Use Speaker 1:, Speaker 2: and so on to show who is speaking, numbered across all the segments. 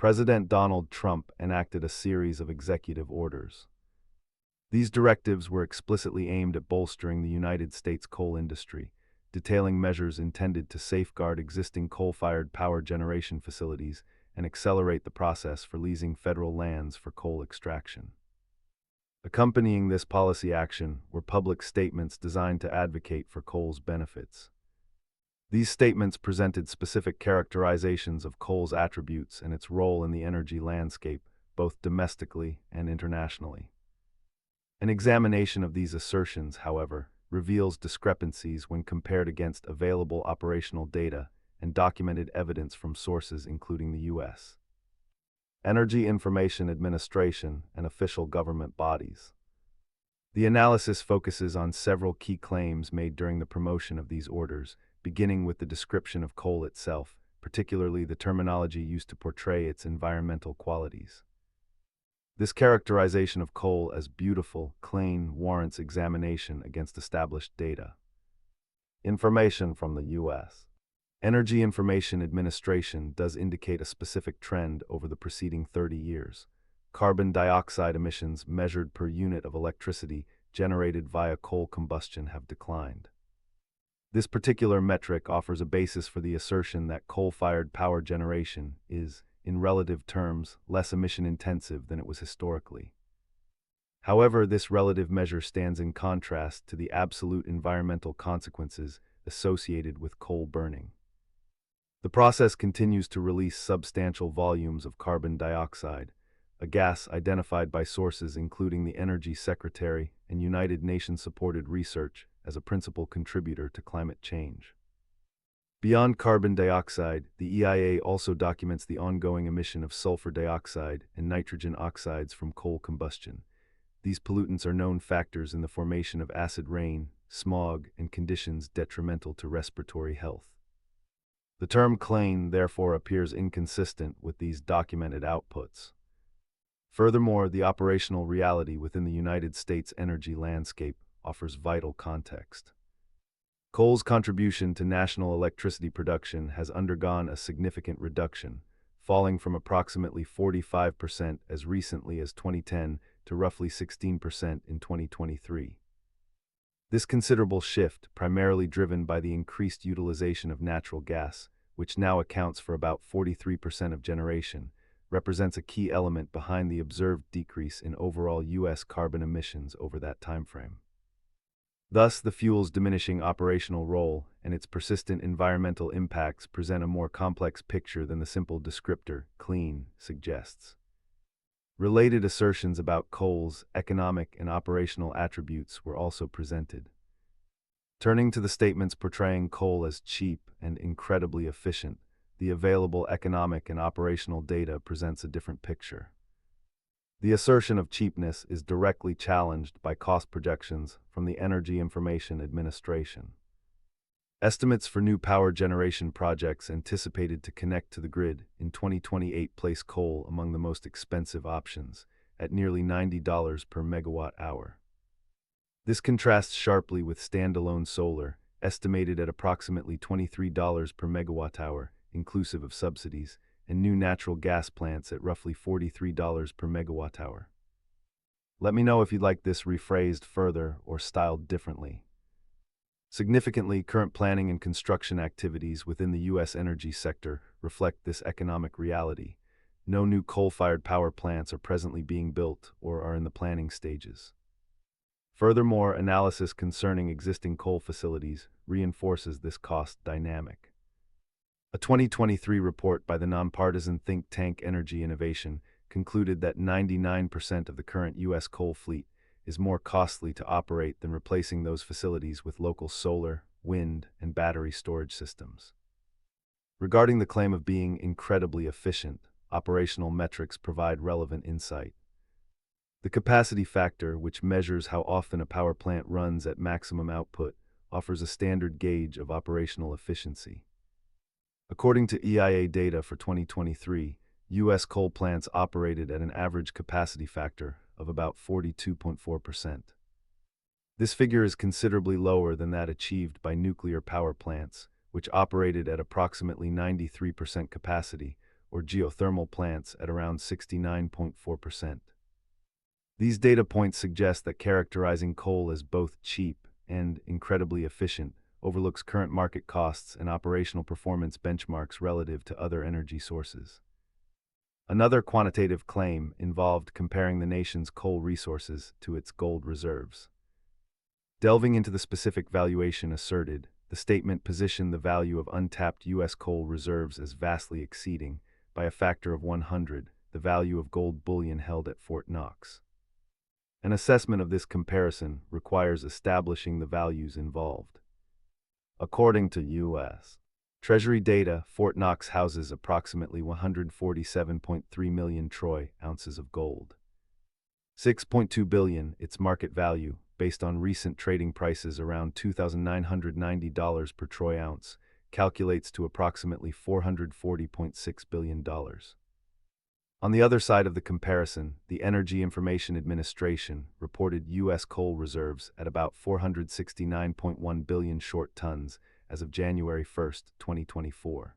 Speaker 1: President Donald Trump enacted a series of executive orders. These directives were explicitly aimed at bolstering the United States coal industry, detailing measures intended to safeguard existing coal-fired power generation facilities and accelerate the process for leasing federal lands for coal extraction. Accompanying this policy action were public statements designed to advocate for coal's benefits. These statements presented specific characterizations of coal's attributes and its role in the energy landscape, both domestically and internationally. An examination of these assertions, however, reveals discrepancies when compared against available operational data and documented evidence from sources including the U.S. Energy Information Administration and official government bodies. The analysis focuses on several key claims made during the promotion of these orders, beginning with the description of coal itself, particularly the terminology used to portray its environmental qualities. This characterization of coal as beautiful, clean, warrants examination against established data. Information from the U.S. Energy Information Administration does indicate a specific trend over the preceding 30 years. Carbon dioxide emissions measured per unit of electricity generated via coal combustion have declined. This particular metric offers a basis for the assertion that coal-fired power generation is, in relative terms, less emission-intensive than it was historically. However, this relative measure stands in contrast to the absolute environmental consequences associated with coal burning. The process continues to release substantial volumes of carbon dioxide, a gas identified by sources including the Energy Secretary and United Nations-supported research as a principal contributor to climate change. Beyond carbon dioxide, the EIA also documents the ongoing emission of sulfur dioxide and nitrogen oxides from coal combustion. These pollutants are known factors in the formation of acid rain, smog, and conditions detrimental to respiratory health. The term clean, therefore, appears inconsistent with these documented outputs. Furthermore, the operational reality within the United States energy landscape offers vital context. Coal's contribution to national electricity production has undergone a significant reduction, falling from approximately 45% as recently as 2010 to roughly 16% in 2023. This considerable shift, primarily driven by the increased utilization of natural gas, which now accounts for about 43% of generation, represents a key element behind the observed decrease in overall U.S. carbon emissions over that timeframe. Thus, the fuel's diminishing operational role and its persistent environmental impacts present a more complex picture than the simple descriptor, clean, suggests. Related assertions about coal's economic and operational attributes were also presented. Turning to the statements portraying coal as cheap and incredibly efficient, the available economic and operational data presents a different picture. The assertion of cheapness is directly challenged by cost projections from the Energy Information Administration. Estimates for new power generation projects anticipated to connect to the grid in 2028 place coal among the most expensive options, at nearly $90 per megawatt hour. This contrasts sharply with standalone solar, estimated at approximately $23 per megawatt hour, inclusive of subsidies, and new natural gas plants at roughly $43 per megawatt hour. Let me know if you'd like this rephrased further or styled differently. Significantly, current planning and construction activities within the U.S. energy sector reflect this economic reality. No new coal-fired power plants are presently being built or are in the planning stages. Furthermore, analysis concerning existing coal facilities reinforces this cost dynamic. A 2023 report by the nonpartisan think tank Energy Innovation concluded that 99% of the current U.S. coal fleet is more costly to operate than replacing those facilities with local solar, wind, and battery storage systems. Regarding the claim of being incredibly efficient, operational metrics provide relevant insight. The capacity factor, which measures how often a power plant runs at maximum output, offers a standard gauge of operational efficiency. According to EIA data for 2023, U.S. coal plants operated at an average capacity factor of about 42.4%. This figure is considerably lower than that achieved by nuclear power plants, which operated at approximately 93% capacity, or geothermal plants at around 69.4%. These data points suggest that characterizing coal as both cheap and incredibly efficient overlooks current market costs and operational performance benchmarks relative to other energy sources. Another quantitative claim involved comparing the nation's coal resources to its gold reserves. Delving into the specific valuation asserted, the statement positioned the value of untapped U.S. coal reserves as vastly exceeding, by a factor of 100, the value of gold bullion held at Fort Knox. An assessment of this comparison requires establishing the values involved. According to U.S. Treasury data, Fort Knox houses approximately 147.3 million troy ounces of gold. 6.2 billion, its market value, based on recent trading prices around $2,990 per troy ounce, calculates to approximately $440.6 billion. On the other side of the comparison, the Energy Information Administration reported U.S. coal reserves at about 469.1 billion short tons as of January 1, 2024.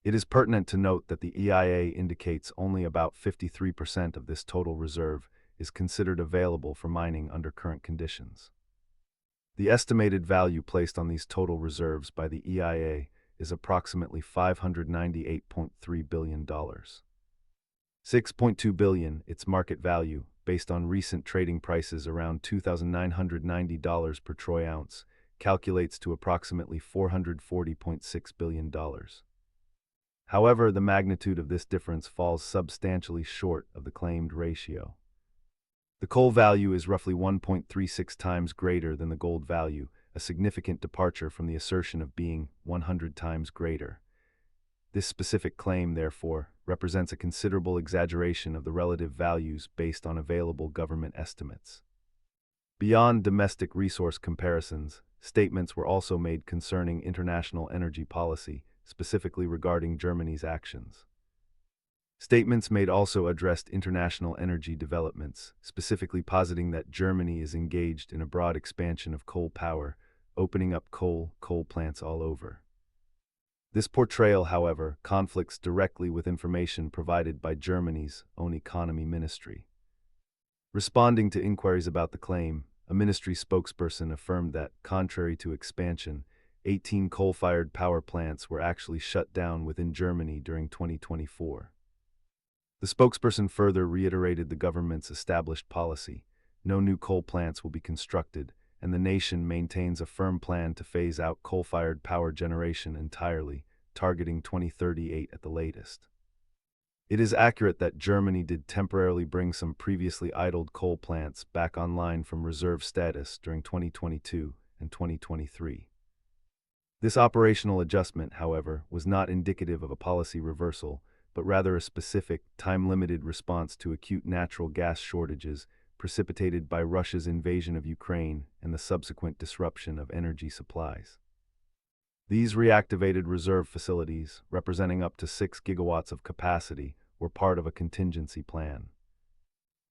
Speaker 1: It is pertinent to note that the EIA indicates only about 53% of this total reserve is considered available for mining under current conditions. The estimated value placed on these total reserves by the EIA is approximately $598.3 billion. 6.2 billion, its market value, based on recent trading prices around $2,990 per troy ounce, calculates to approximately $440.6 billion. However, the magnitude of this difference falls substantially short of the claimed ratio. The coal value is roughly 1.36 times greater than the gold value, a significant departure from the assertion of being 100 times greater. This specific claim, therefore, represents a considerable exaggeration of the relative values based on available government estimates. Beyond domestic resource comparisons, statements were also made concerning international energy policy, specifically regarding Germany's actions. Statements made also addressed international energy developments, specifically positing that Germany is engaged in a broad expansion of coal power, opening up coal plants all over. This portrayal, however, conflicts directly with information provided by Germany's own economy ministry. Responding to inquiries about the claim, a ministry spokesperson affirmed that, contrary to expansion, 18 coal-fired power plants were actually shut down within Germany during 2024. The spokesperson further reiterated the government's established policy: no new coal plants will be constructed, and the nation maintains a firm plan to phase out coal-fired power generation entirely, targeting 2038 at the latest. It is accurate that Germany did temporarily bring some previously idled coal plants back online from reserve status during 2022 and 2023. This operational adjustment, however, was not indicative of a policy reversal, but rather a specific, time-limited response to acute natural gas shortages precipitated by Russia's invasion of Ukraine and the subsequent disruption of energy supplies. These reactivated reserve facilities, representing up to 6 gigawatts of capacity, were part of a contingency plan.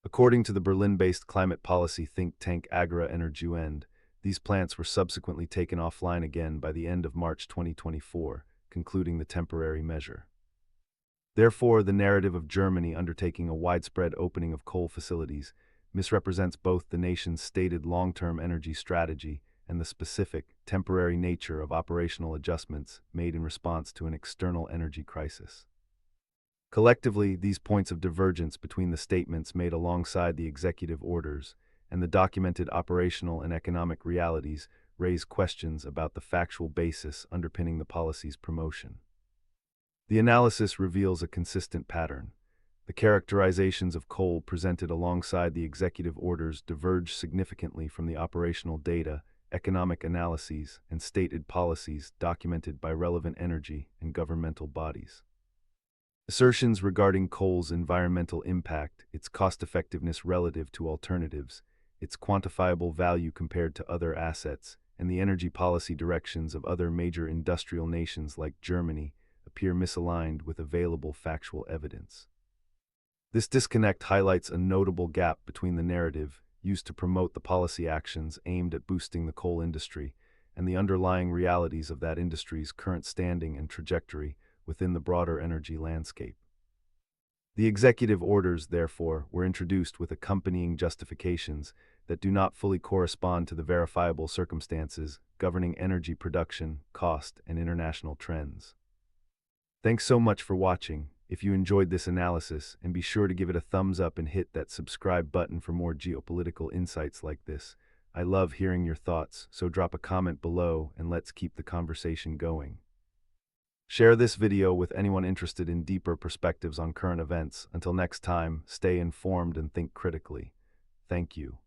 Speaker 1: According to the Berlin-based climate policy think tank Agora Energiewende, these plants were subsequently taken offline again by the end of March 2024, concluding the temporary measure. Therefore, the narrative of Germany undertaking a widespread opening of coal facilities misrepresents both the nation's stated long-term energy strategy and the specific, temporary nature of operational adjustments made in response to an external energy crisis. Collectively, these points of divergence between the statements made alongside the executive orders and the documented operational and economic realities raise questions about the factual basis underpinning the policy's promotion. The analysis reveals a consistent pattern. The characterizations of coal presented alongside the executive orders diverge significantly from the operational data, economic analyses, and stated policies documented by relevant energy and governmental bodies. Assertions regarding coal's environmental impact, its cost-effectiveness relative to alternatives, its quantifiable value compared to other assets, and the energy policy directions of other major industrial nations like Germany appear misaligned with available factual evidence. This disconnect highlights a notable gap between the narrative used to promote the policy actions aimed at boosting the coal industry and the underlying realities of that industry's current standing and trajectory, within the broader energy landscape. The executive orders, therefore, were introduced with accompanying justifications that do not fully correspond to the verifiable circumstances governing energy production, cost, and international trends. Thanks so much for watching. If you enjoyed this analysis, and be sure to give it a thumbs up and hit that subscribe button for more geopolitical insights like this. I love hearing your thoughts, so drop a comment below and let's keep the conversation going. Share this video with anyone interested in deeper perspectives on current events. Until next time, stay informed and think critically. Thank you.